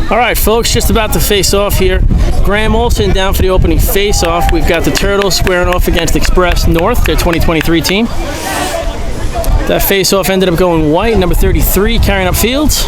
All right, folks, just about to face off here. Graham Olson down for the opening face-off. We've got the Turtles squaring off against ExpressNorth, their 2023 team. That face-off ended up going white, number 33 carrying up fields.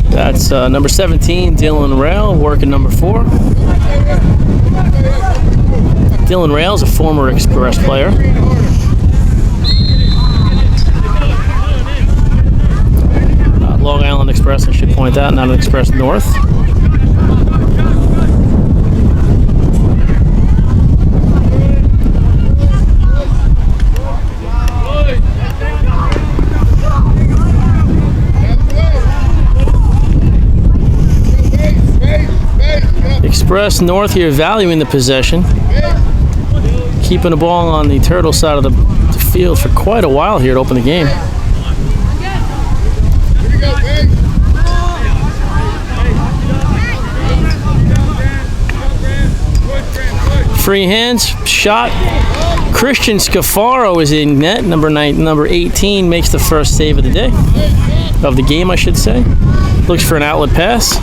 That's number 17, Dylan Rail, working number 4. Dylan Rail is a former Express player. Long Island Express, I should point out, not an ExpressNorth. ExpressNorth here valuing the possession, keeping the ball on the Turtle side of the field for quite a while here to open the game. Free hands, shot. Christian Scafaro is in net. Number 18 makes the first save of the day, of the game, I should say. Looks for an outlet pass.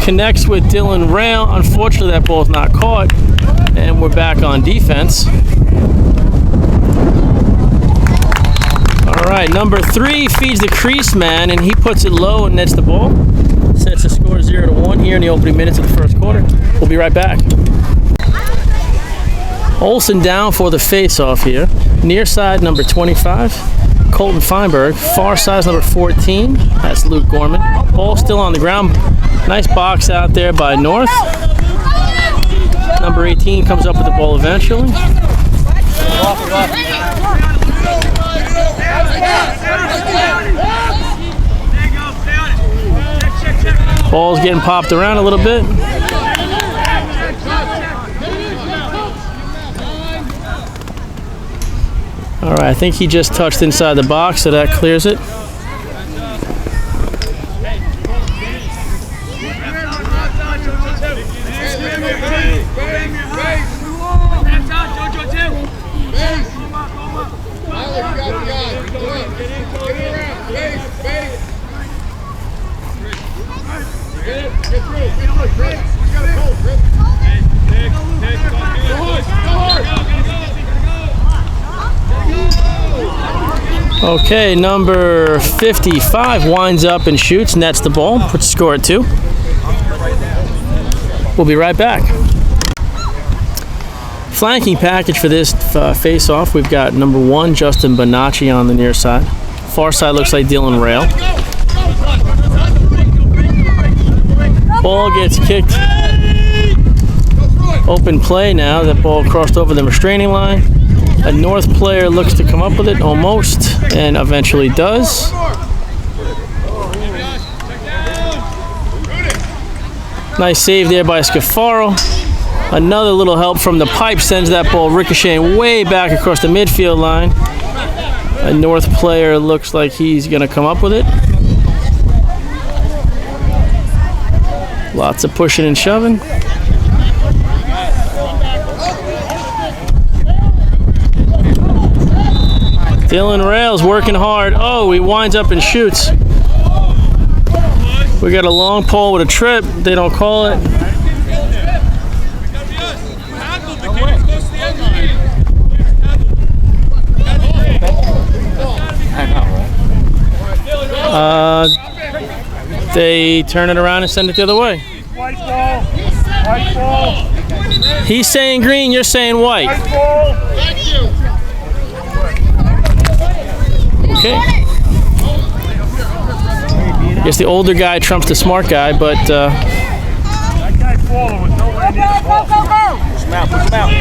Connects with Dylan Rail. Unfortunately, that ball's not caught, and we're back on defense. All right, number 3 feeds the crease man, and he puts it low and nets the ball. Sets the score 0-1 here in the opening minutes of the first quarter. We'll be right back. Olson down for the face-off here. Near side, number 25, Colton Feinberg. Far side, number 14. That's Luke Gorman. Ball still on the ground. Nice box out there by North. Number 18 comes up with the ball eventually. Ball's getting popped around a little bit. All right, I think he just touched inside the box, so that clears it. Okay, number 55 winds up and shoots, nets the ball, puts the score at 2. We'll be right back. Flanking package for this face-off, we've got number 1, Justin Bonacci on the near side. Far side looks like Dylan Rail. Ball gets kicked. Open play now. That ball crossed over the restraining line. A North player looks to come up with it, almost, and eventually does. Nice save there by Scafaro. Another little help from the pipe sends that ball ricocheting way back across the midfield line. A North player looks like he's going to come up with it. Lots of pushing and shoving. Dylan Rail's working hard. Oh, he winds up and shoots. We got a long pole with a trip. They don't call it. They turn it around and send it the other way. White ball. White ball. He's saying green, you're saying white. White ball. Thank you. Okay. I guess the older guy trumps the smart guy, but That guy falling with nowhere near the ball. Push him out, push him out.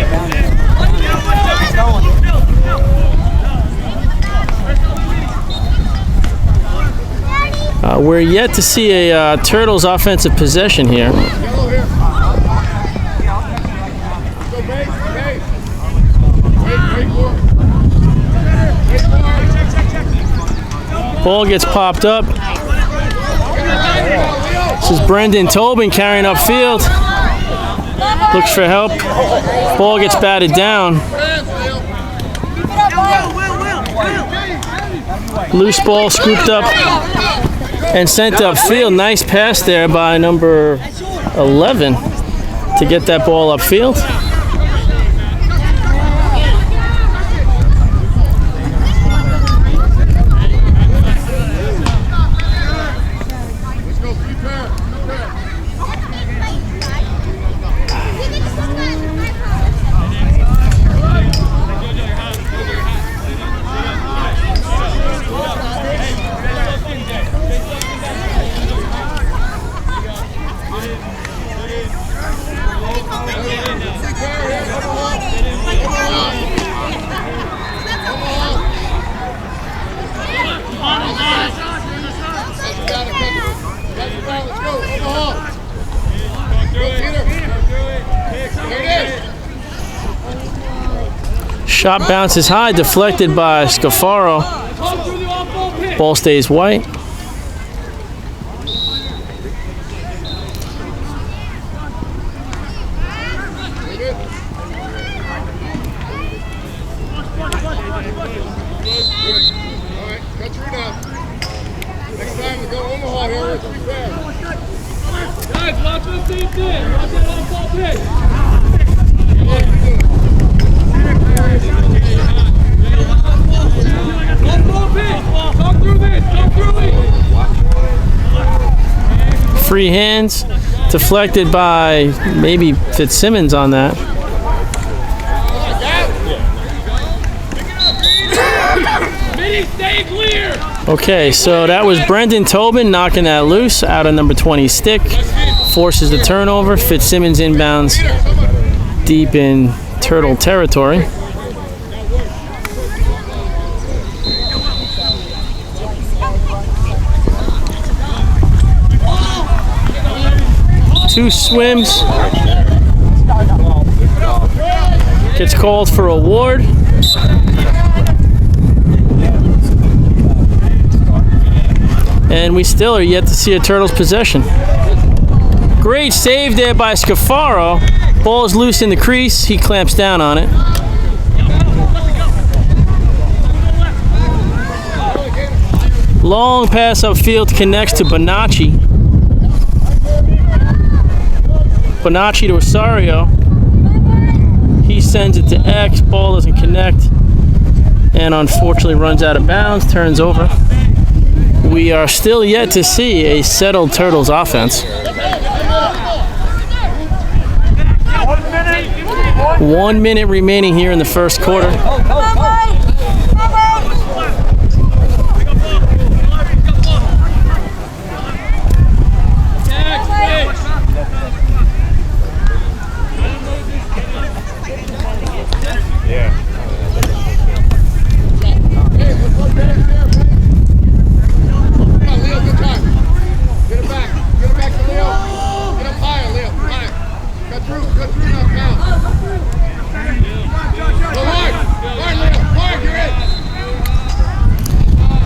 we're yet to see a Turtles offensive possession here. Ball gets popped up. This is Brendan Tobin carrying upfield. Looks for help. Ball gets batted down. Loose ball scooped up and sent upfield. Nice pass there by number 11 to get that ball upfield. Shot bounces high, deflected by Scafaro. Ball stays white. Free hands, deflected by maybe Fitzsimmons on that. Okay, so that was Brendan Tobin knocking that loose out of number 20 stick. Forces the turnover. Fitzsimmons inbounds deep in Turtle territory. Two swims. Gets called for a ward. And we still are yet to see a Turtles possession. Great save there by Scafaro. Ball is loose in the crease. He clamps down on it. Long pass upfield, connects to Bonacci. Bonacci to Osorio. He sends it to X. Ball doesn't connect. And unfortunately runs out of bounds, turns over. We are still yet to see a settled Turtles offense. 1 minute remaining here in the first quarter.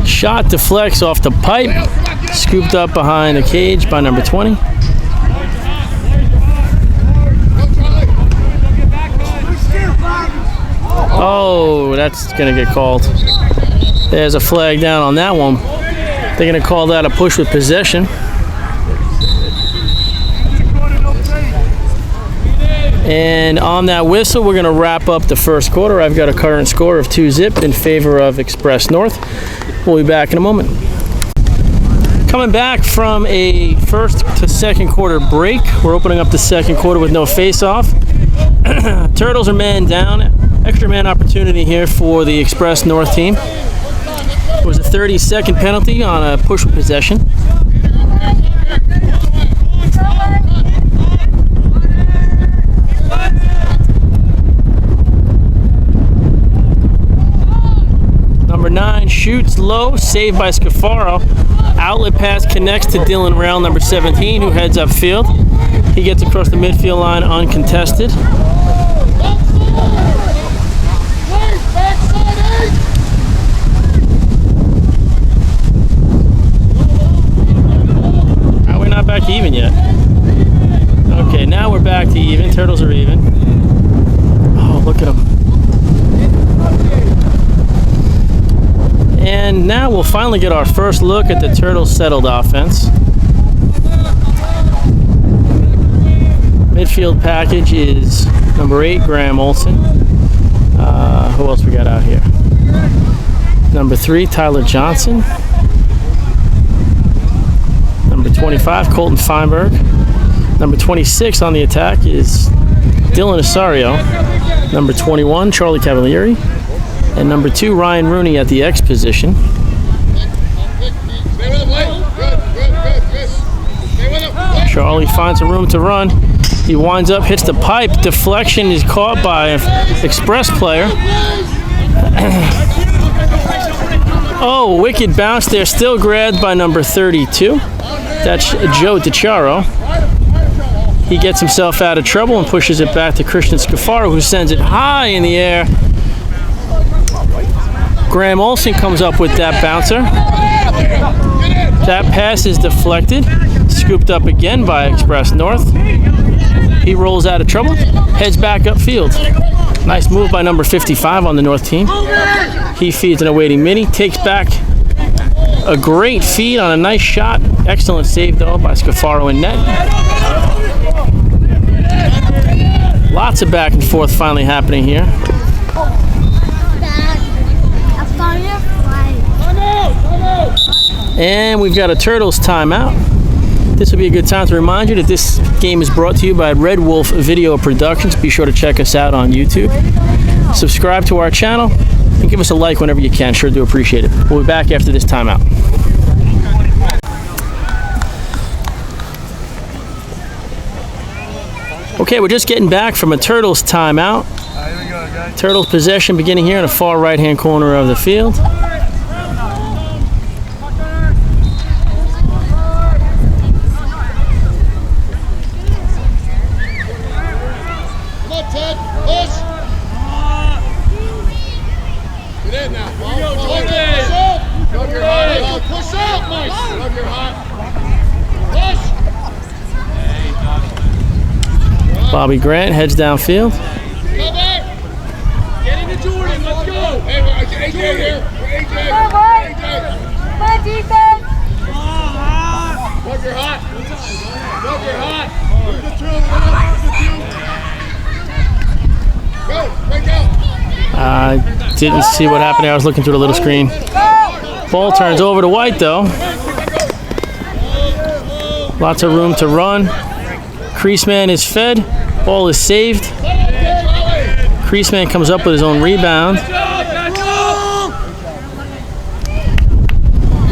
Shot deflects off the pipe, scooped up behind the cage by number 20. Oh, that's gonna get called. There's a flag down on that one. They're gonna call that a push with possession. And on that whistle, we're gonna wrap up the first quarter. I've got a current score of 2-0 in favor of Express North. We'll be back in a moment. Coming back from a first to second quarter break, we're opening up the second quarter with no face-off. Turtles are man down. Extra man opportunity here for the ExpressNorth team. It was a 30-second penalty on a push possession. Number 9 shoots low, saved by Scafaro. Outlet pass connects to Dylan Rail, number 17, who heads upfield. He gets across the midfield line uncontested. We're not back to even yet. Okay, now we're back to even. Turtles are even. Oh, look at them. And now we'll finally get our first look at the Turtles' settled offense. Midfield package is number 8, Graham Olson. Who else we got out here? Number 3, Tyler Johnson. Number 25, Colton Feinberg. Number 26 on the attack is Dylan Osorio. Number 21, Charlie Cavalieri. And number 2, Ryan Rooney at the X position. Charlie finds a room to run. He winds up, hits the pipe. Deflection is caught by an Express player. Oh, wicked bounce there. Still grabbed by number 32. That's Joe DiChiaro. He gets himself out of trouble and pushes it back to Christian Scafaro, who sends it high in the air. Graham Olson comes up with that bouncer. That pass is deflected. Scooped up again by ExpressNorth. He rolls out of trouble, heads back upfield. Nice move by number 55 on the North team. He feeds an awaiting mini, takes back a great feed on a nice shot. Excellent save, though, by Scafaro in net. Lots of back and forth finally happening here. And we've got a Turtles timeout. This will be a good time to remind you that this game is brought to you by Red Wolf Video Productions. Be sure to check us out on YouTube. Subscribe to our channel and give us a like whenever you can. Sure do appreciate it. We'll be back after this timeout. Okay, we're just getting back from a Turtles timeout. Here we go, guys. Turtles possession beginning here in the far right-hand corner of the field. Bobby Grant heads downfield. Get into Jordan, let's go! Hey, AJ here! AJ! My defense! Look, you're hot! Look, you're hot! Go! Break out! I didn't see what happened there. I was looking through the little screen. Ball turns over to White, though. Lots of room to run. Crease man is fed. Ball is saved. Crease man comes up with his own rebound.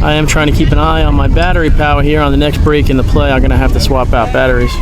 I am trying to keep an eye on my battery power here. On the next break in the play, I'm going to have to swap out batteries.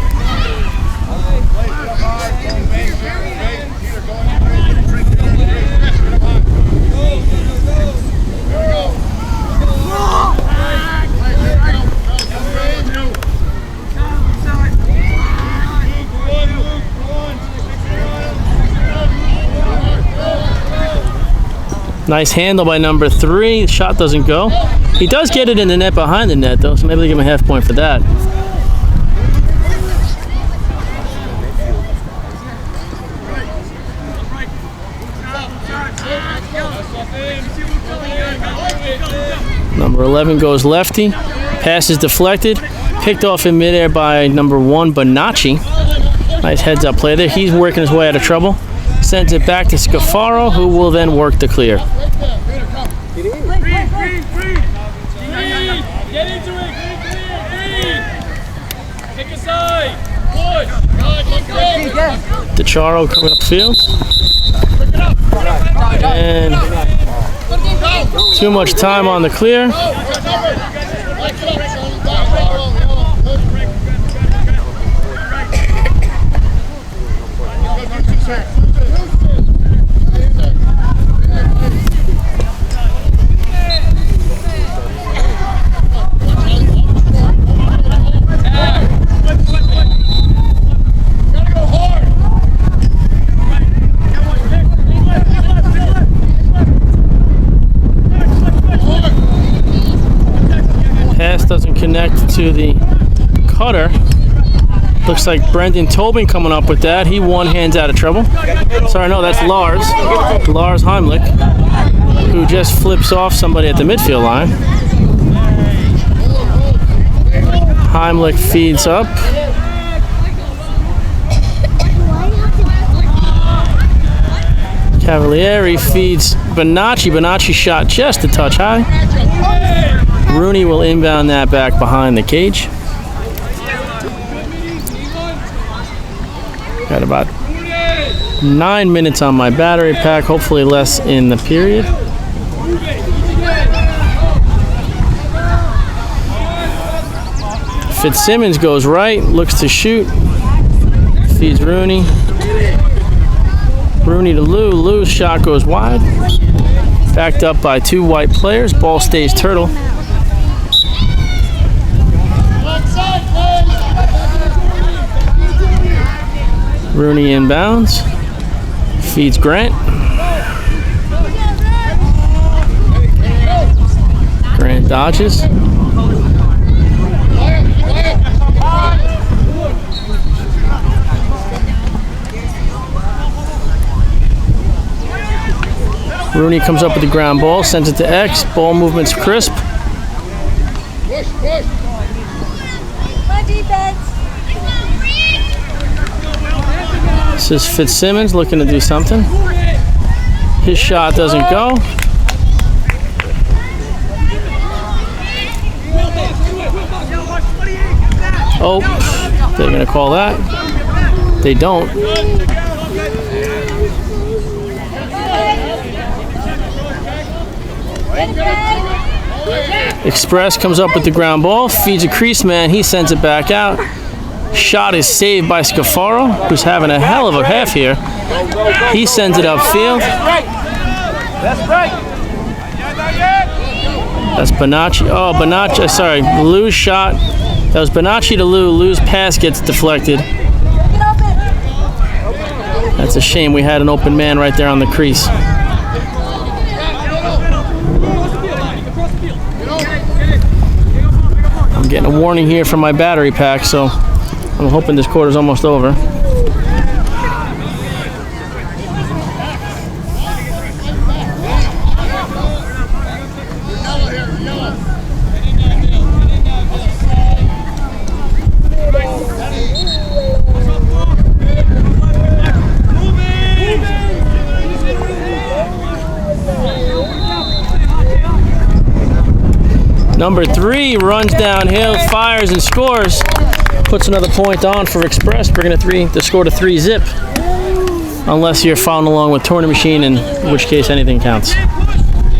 Nice handle by number 3. The shot doesn't go. He does get it in the net behind the net, though, so maybe they give him a half point for that. Number 11 goes lefty. Pass is deflected. Picked off in midair by number 1, Bonacci. Nice heads-up play there. He's working his way out of trouble. Sends it back to Scafaro, who will then work the clear. Get into it! DeCharo coming upfield. And too much time on the clear. Pass doesn't connect to the cutter. Looks like Brendan Tobin coming up with that. He one hands out of trouble. Sorry, no, that's Lars Heimlich, who just flips off somebody at the midfield line. Heimlich feeds up. Cavalieri feeds Bonacci. Bonacci shot just a touch high. Rooney will inbound that back behind the cage. Got about 9 minutes on my battery pack, hopefully less in the period. Fitzsimmons goes right, looks to shoot, feeds Rooney. Rooney to Lou. Lou's shot goes wide. Backed up by two white players. Ball stays Turtle. Rooney inbounds. Feeds Grant. Grant dodges. Rooney comes up with the ground ball, sends it to X. Ball movement's crisp. This is Fitzsimmons looking to do something. His shot doesn't go. Oh, they're going to call that. They don't. Express comes up with the ground ball, feeds a crease man, he sends it back out. Shot is saved by Scafaro, who's having a hell of a half here. He sends it upfield. That's Bonacci. Oh, Bonacci, sorry, Lou's shot. That was Bonacci to Lou. Lou's pass gets deflected. That's a shame, we had an open man right there on the crease. I'm getting a warning here from my battery pack, so I'm hoping this quarter's almost over. Number 3 runs downhill, fires and scores. Puts another point on for Express, bringing the score to 3-zip. Unless you're following along with Tournament Machine, in which case anything counts.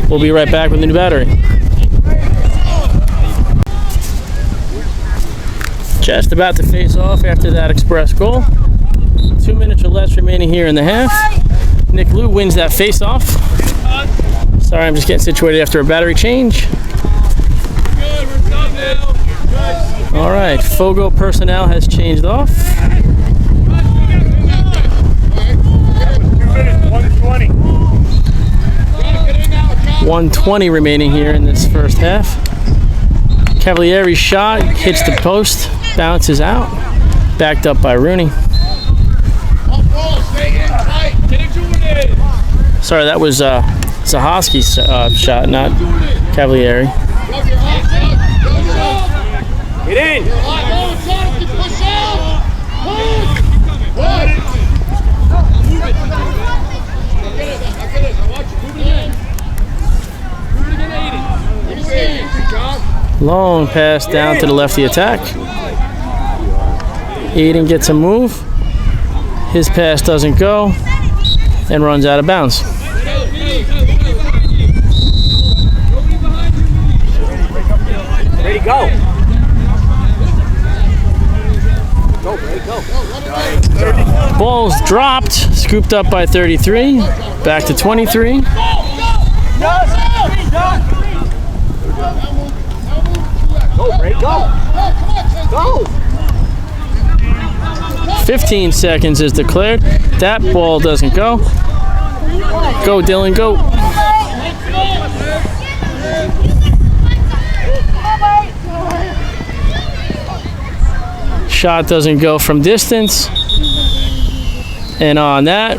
We'll be right back with the new battery. Just about to face off after that Express goal. 2 minutes or less remaining here in the half. Nick Lou wins that face-off. Sorry, I'm just getting situated after a battery change. All right, Fogo personnel has changed off. 2 minutes, 120. 1:20 remaining here in this first half. Cavalieri's shot hits the post, bounces out, backed up by Rooney. Sorry, that was Zahoski's shot, not Cavalieri. Get in! Long pass down to the lefty attack. Aiden gets a move. His pass doesn't go and runs out of bounds. Ready, go. Go, Brady, go. Ball's dropped, scooped up by 33, back to 23. Go, Brady, go. Go. 15 seconds is declared. That ball doesn't go. Go, Dylan, go. Shot doesn't go from distance. And on that,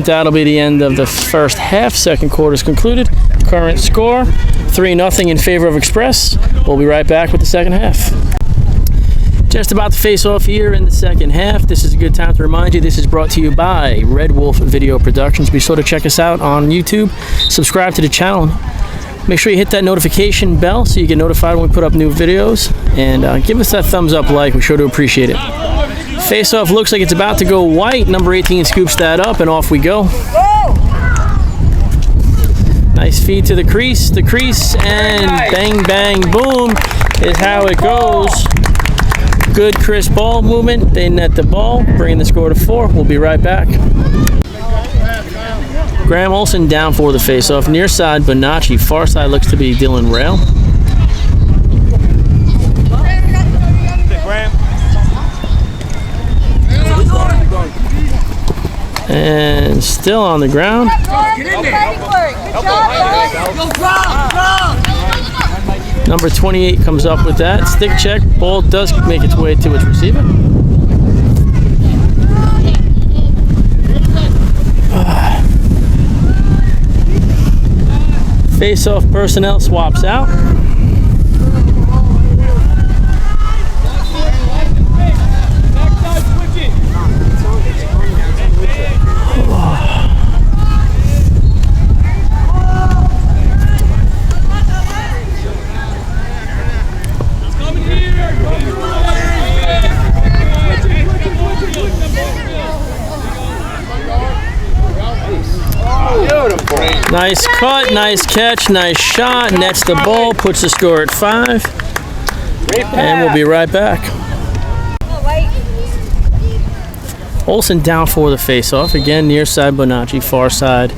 that'll be the end of the first half. Second quarter's concluded. Current score, 3-0 in favor of Express. We'll be right back with the second half. Just about to face off here in the second half. This is a good time to remind you this is brought to you by Red Wolf Video Productions. Be sure to check us out on YouTube. Subscribe to the channel. Make sure you hit that notification bell so you get notified when we put up new videos. And give us that thumbs up like. We're sure to appreciate it. Face-off looks like it's about to go white. Number 18 scoops that up, and off we go. Nice feed to the crease, and bang, bang, boom is how it goes. Good crisp ball movement. They net the ball, bringing the score to 4. We'll be right back. Graham Olson down for the face-off. Near side, Bonacci. Far side looks to be Dylan Rail. And still on the ground. Number 28 comes up with that. Stick check. Ball does make its way to its receiver. Face-off personnel swaps out. Nice cut, nice catch, nice shot, nets the ball, puts the score at 5. And we'll be right back. Olson down for the face-off. Again, near side Bonacci, far side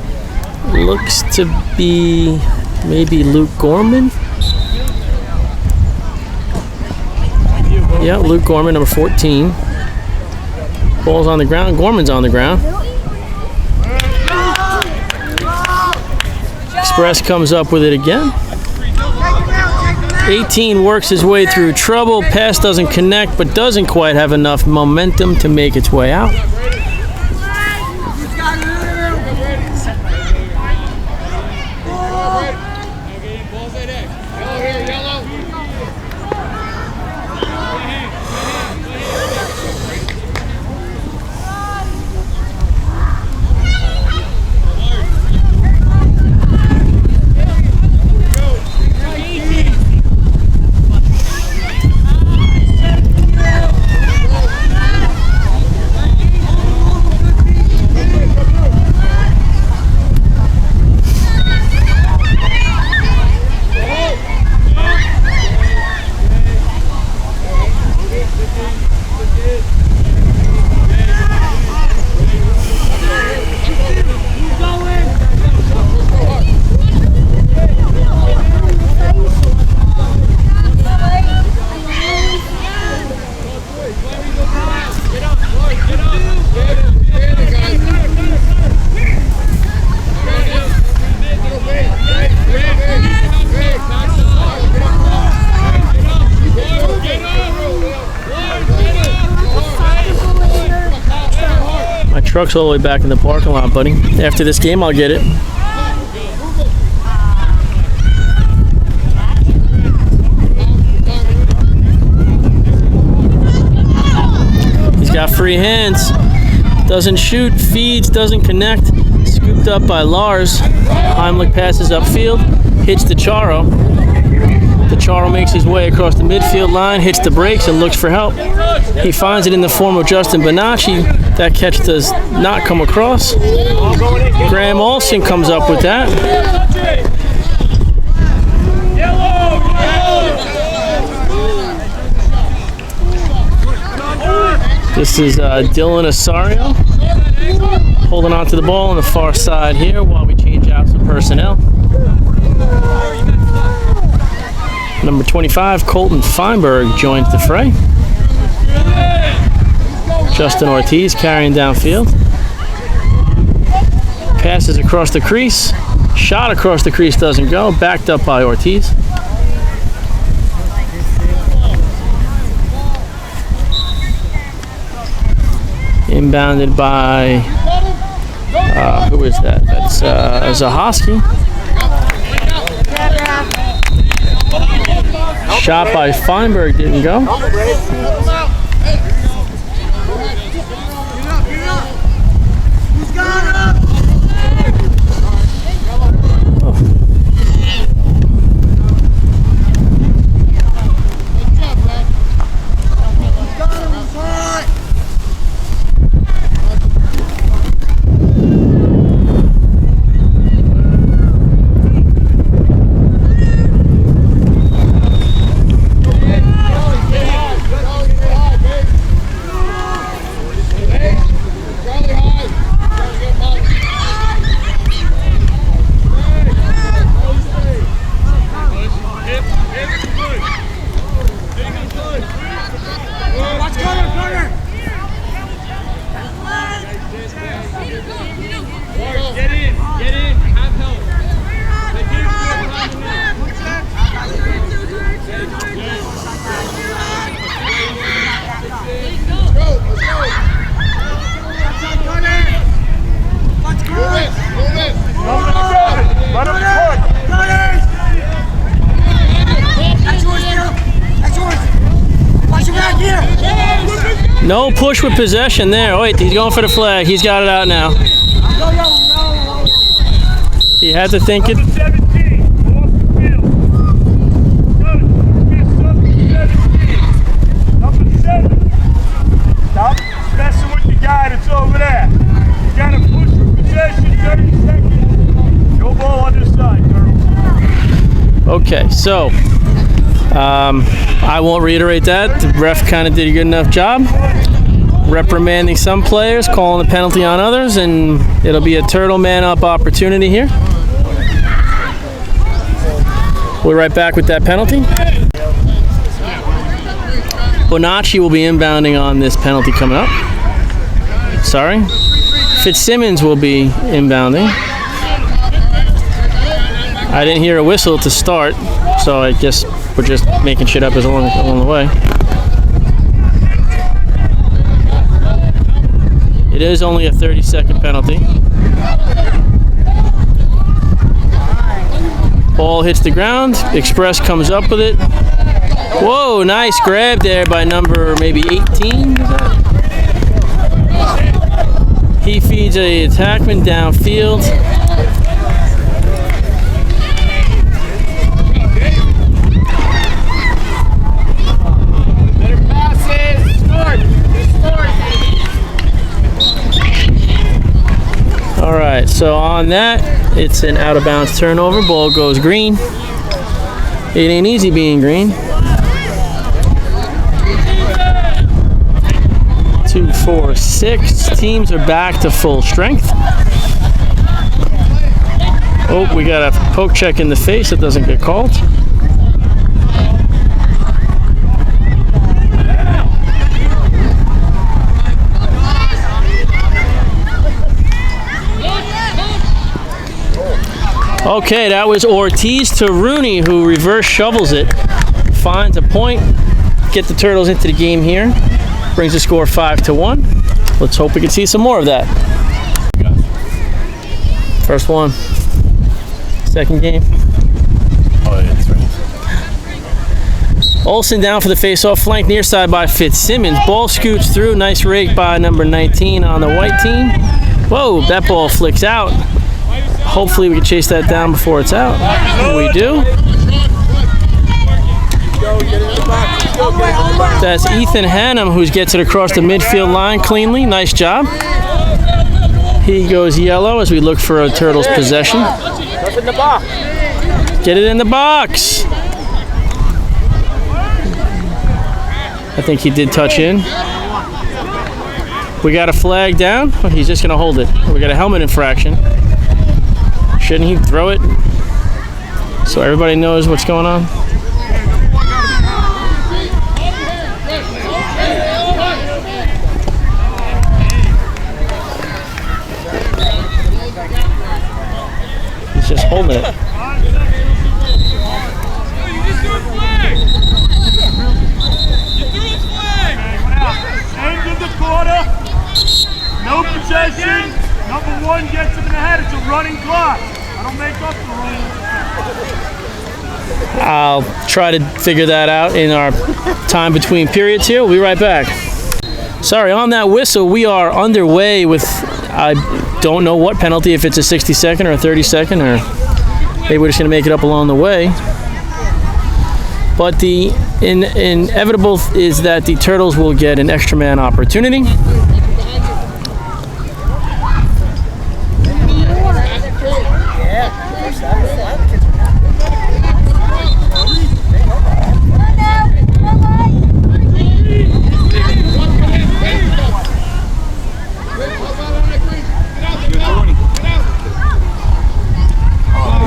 looks to be maybe Luke Gorman. Yeah, Luke Gorman, number 14. Ball's on the ground, Gorman's on the ground. Express comes up with it again. 18 works his way through trouble. Pass doesn't connect, but doesn't quite have enough momentum to make its way out. Truck's all the way back in the parking lot, buddy. After this game, I'll get it. He's got free hands. Doesn't shoot, feeds, doesn't connect. Scooped up by Lars. Heimlich passes upfield. Hits the Charo. Charles makes his way across the midfield line, hits the brakes, and looks for help. He finds it in the form of Justin Bonacci. That catch does not come across. Graham Olson comes up with that. This is Dylan Osorio holding on to the ball on the far side here while we change out some personnel. Number 25, Colton Feinberg, joins the fray. Justin Ortiz carrying downfield. Passes across the crease. Shot across the crease doesn't go. Backed up by Ortiz. Inbounded by, who is that? That's Zahoski. Shot by Feinberg didn't go. No push with possession there. Oh, wait, he's going for the flag. He's got it out now. He had to think it. Number 7. Stop messing with the guy that's over there. You got to push with possession, 30 seconds. No ball on this side, girl. Okay, so I won't reiterate that. The ref kind of did a good enough job reprimanding some players, calling a penalty on others, and it'll be a turtle man-up opportunity here. We're right back with that penalty. Bonacci will be inbounding on this penalty coming up. Sorry. Fitzsimmons will be inbounding. I didn't hear a whistle to start, so I guess we're just making shit up along the way. It is only a 30-second penalty. Ball hits the ground. Express comes up with it. Whoa, nice grab there by number maybe 18. He feeds a attackman downfield. All right, so on that, it's an out-of-bounds turnover. Ball goes green. It ain't easy being green. 2, 4, 6. Teams are back to full strength. Oh, we got a poke check in the face that doesn't get called. Okay, that was Ortiz to Rooney, who reverse shovels it, finds a point, get the Turtles into the game here, brings the score 5-1. Let's hope we can see some more of that. First one, second game. Oh, yeah, that's right. Olsen down for the face-off, flank near side by Fitzsimmons. Ball scoots through, nice rake by number 19 on the white team. Whoa, that ball flicks out. Hopefully we can chase that down before it's out. We do. That's Ethan Hannum who gets it across the midfield line cleanly. Nice job. He goes yellow as we look for a Turtles possession. In the box. Get it in the box. I think he did touch in. We got a flag down. Oh, he's just going to hold it. We got a helmet infraction. Shouldn't he throw it so everybody knows what's going on? He's just holding it. End of the quarter. No possession. Number 1 gets him in the head. It's a running clock. I don't make up the rules. I'll try to figure that out in our time between periods here. We'll be right back. Sorry, on that whistle, we are underway with, I don't know what penalty, if it's a 60-second or a 30-second, or maybe we're just going to make it up along the way. But the inevitable is that the Turtles will get an extra man opportunity.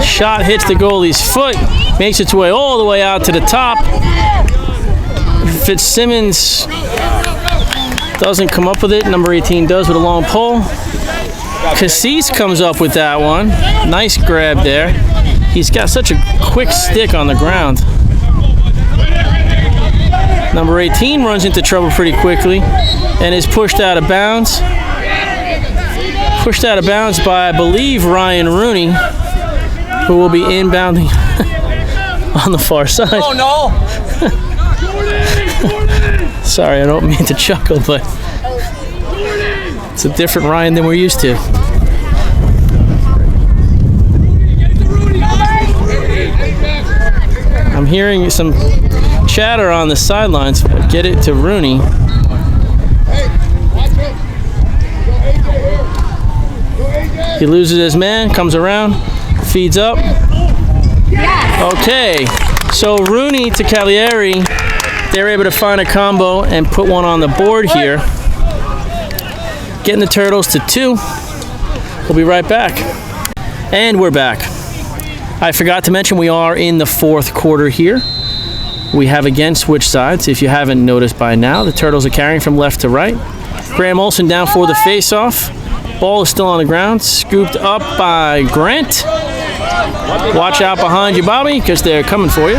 Shot hits the goalie's foot, makes its way all the way out to the top. Fitzsimmons doesn't come up with it. Number 18 does with a long pole. Cassis comes up with that one. Nice grab there. He's got such a quick stick on the ground. Number 18 runs into trouble pretty quickly and is pushed out of bounds. Pushed out of bounds by, I believe, Ryan Rooney, who will be inbounding on the far side. Oh no! Sorry, I don't mean to chuckle, but it's a different Ryan than we're used to. I'm hearing some chatter on the sidelines. Get it to Rooney. He loses his man, comes around, feeds up. Okay, so Rooney to Cagliari, they're able to find a combo and put one on the board here. Getting the Turtles to 2. We'll be right back. And we're back. I forgot to mention we are in the 4th quarter here. We have again switched sides. If you haven't noticed by now, the Turtles are carrying from left to right. Graham Olsen down for the face-off. Ball is still on the ground, scooped up by Grant. Watch out behind you, Bobby, because they're coming for you.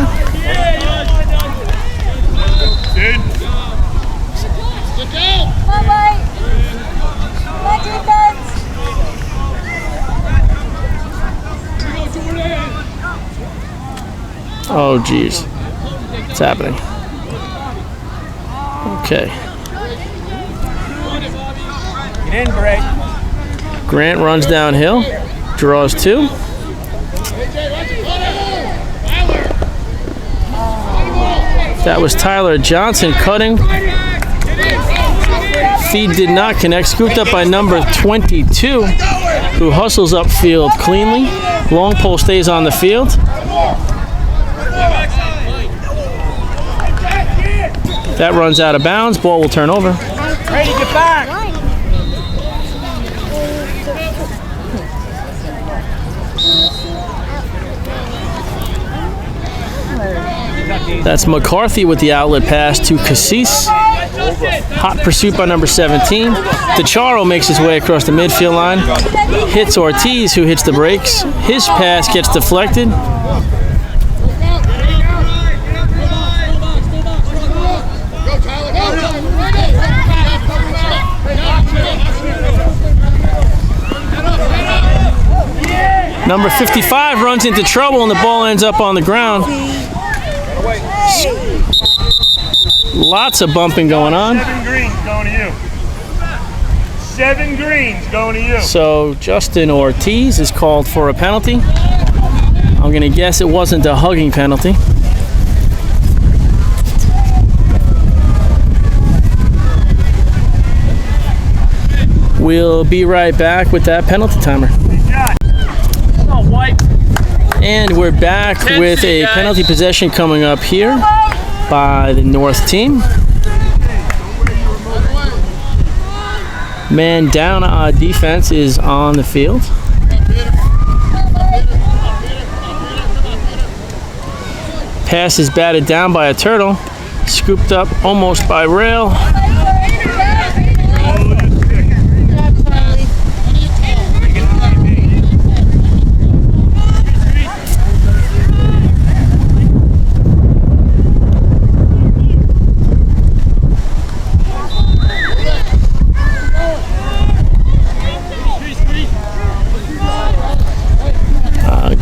Oh, geez. What's happening? Okay. Get in, Greg. Grant runs downhill, draws 2. That was Tyler Johnson cutting. Feed did not connect. Scooped up by number 22, who hustles upfield cleanly. Long pole stays on the field. That runs out of bounds. Ball will turn over. Ready, get back. That's McCarthy with the outlet pass to Cassis. Hot pursuit by number 17. DeCharo makes his way across the midfield line. Hits Ortiz, who hits the brakes. His pass gets deflected. Number 55 runs into trouble and the ball ends up on the ground. Lots of bumping going on. 7 greens going to you. 7 greens going to you. So Justin Ortiz is called for a penalty. I'm going to guess it wasn't a hugging penalty. We'll be right back with that penalty timer. And we're back with a penalty possession coming up here by the North team. Man down defense is on the field. Pass is batted down by a turtle. Scooped up almost by Rail.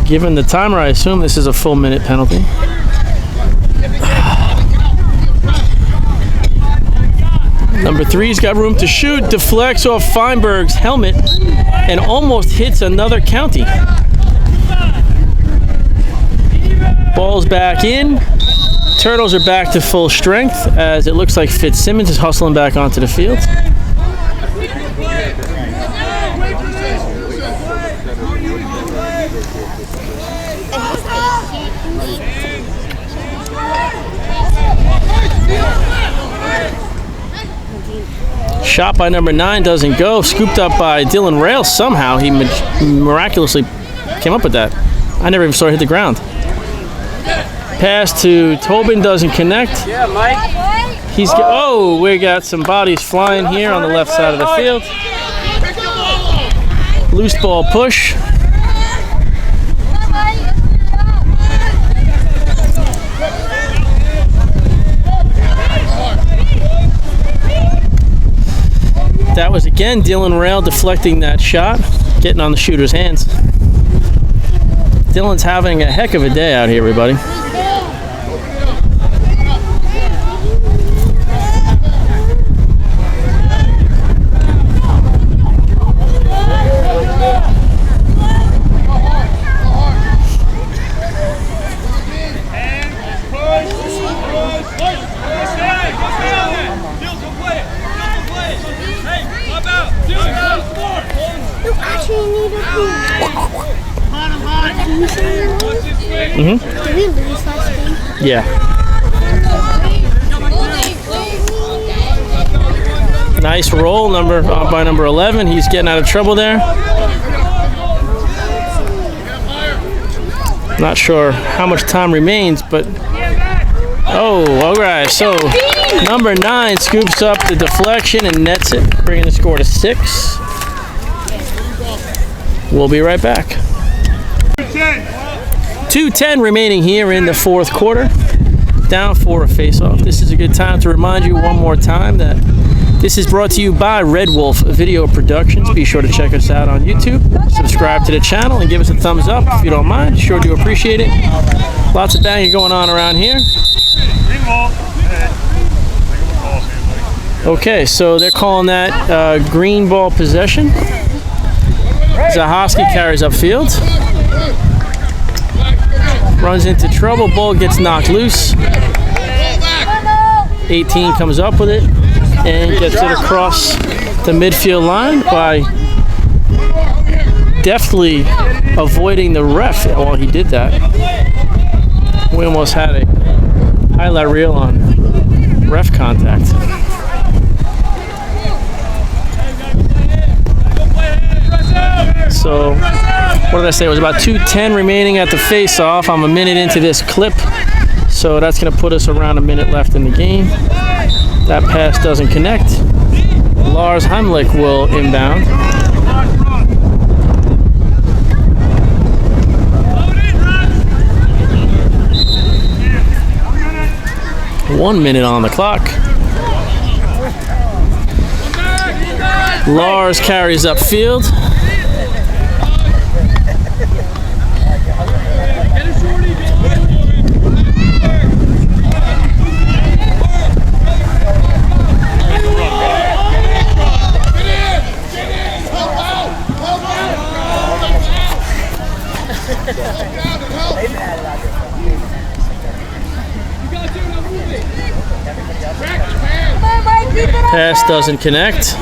Given the timer, I assume this is a full minute penalty. Number 3's got room to shoot, deflects off Feinberg's helmet, and almost hits another county. Ball's back in. Turtles are back to full strength as it looks like Fitzsimmons is hustling back onto the field. Shot by number 9 doesn't go. Scooped up by Dylan Rail somehow. He miraculously came up with that. I never even saw it hit the ground. Pass to Tobin doesn't connect. Yeah, Mike. Oh, we got some bodies flying here on the left side of the field. Loose ball push. That was again Dylan Rail deflecting that shot, getting on the shooter's hands. Dylan's having a heck of a day out here, everybody. Did we lose last game? Yeah. Nice roll by number 11. He's getting out of trouble there. Not sure how much time remains, but oh, all right. So number 9 scoops up the deflection and nets it, bringing the score to 6. We'll be right back. 2:10 remaining here in the fourth quarter. Down for a face-off. This is a good time to remind you one more time that this is brought to you by Red Wolf Video Productions. Be sure to check us out on YouTube. Subscribe to the channel and give us a thumbs up if you don't mind. Sure do appreciate it. Lots of banging going on around here. Okay, so they're calling that green ball possession. Zahoski carries upfield. Runs into trouble. Ball gets knocked loose. 18 comes up with it and gets it across the midfield line by deftly avoiding the ref while he did that. We almost had a highlight reel on ref contact. So, what did I say? It was about 2:10 remaining at the face-off. I'm a minute into this clip, so that's going to put us around a minute left in the game. That pass doesn't connect. Lars Heimlich will inbound. One minute on the clock. Lars carries upfield. Pass doesn't connect.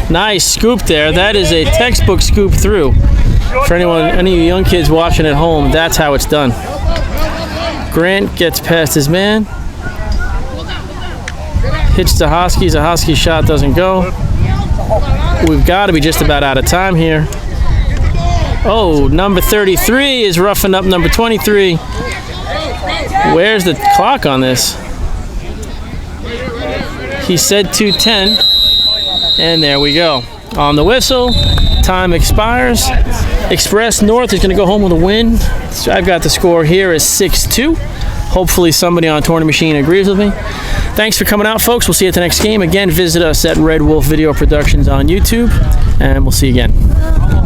Nice scoop there. That is a textbook scoop through. For any young kids watching at home, that's how it's done. Grant gets past his man. Hits to Hosky's. A Hosky shot doesn't go. We've got to be just about out of time here. Oh, number 33 is roughing up number 23. Where's the clock on this? He said 2:10. And there we go. On the whistle, time expires. ExpressNorth is going to go home with a win. So I've got the score here as 6-2. Hopefully somebody on Tournament Machine agrees with me. Thanks for coming out, folks. We'll see you at the next game. Again, visit us at Red Wolf Video Productions on YouTube, and we'll see you again.